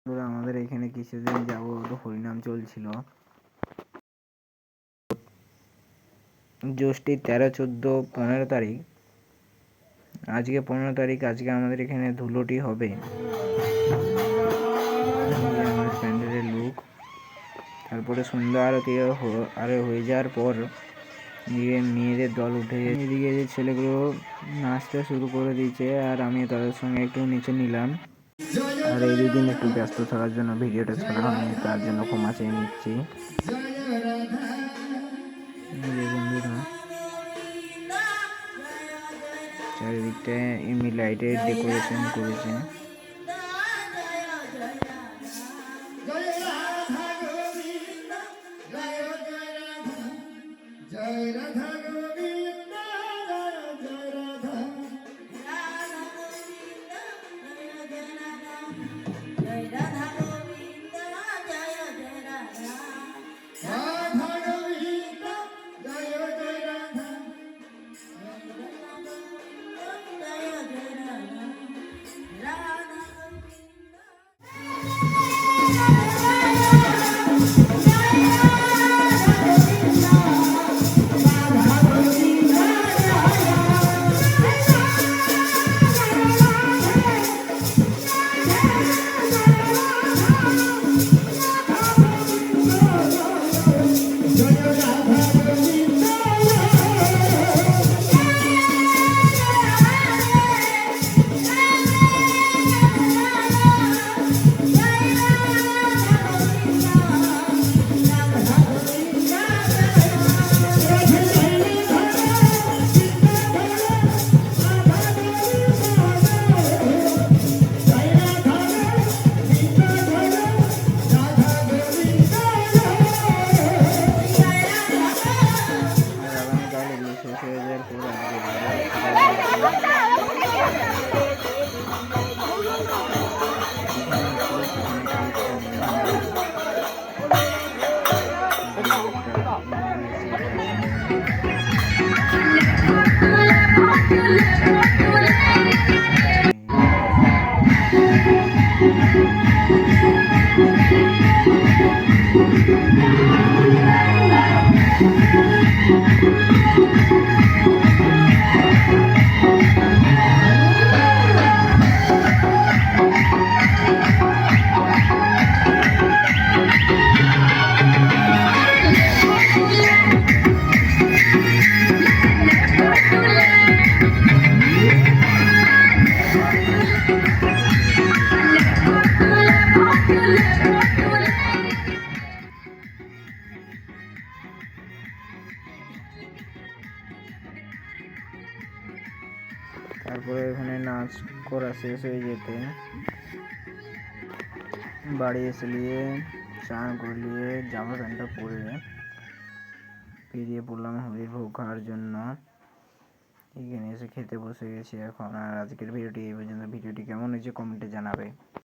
আমাদের এখানে কিছুদিন যাবত হরিনাম চলছিল। জ্যৈষ্ঠীর 13, 14, 15 তারিখ, আজকে 15 তারিখ। আজকে আমাদের এখানে ধুলোটি হবে। আমাদের প্যান্ডেলের লুক। তারপরে সন্ধ্যা আরতি হয়ে যাওয়ার পর মেয়েদের দল উঠে এদিকে যে ছেলেগুলো নাচতে শুরু করে দিয়েছে, আর আমি তাদের সঙ্গে একটু নিচে নিলাম। আর এই দুদিন একটু ব্যস্ত থাকার জন্য ভিডিওটা ছাড়া হয়নি, তার জন্য ক্ষমা চেয়ে নিচ্ছি। বন্ধুরা, চারিদিকটা এমনি লাইটের ডেকোরেশন করেছে। তারপরে এখানে নাচ করা শেষ হয়ে যেতে বাড়ি এসে নিয়ে চান করে নিয়ে জামা প্যান্টটা পরে বেরিয়ে পড়লাম হরির ভোগ খাওয়ার জন্য। এখানে এসে খেতে বসে গেছি এখন। আর আজকের ভিডিওটি এই পর্যন্ত। ভিডিওটি কেমন হয়েছে কমেন্টে জানাবে।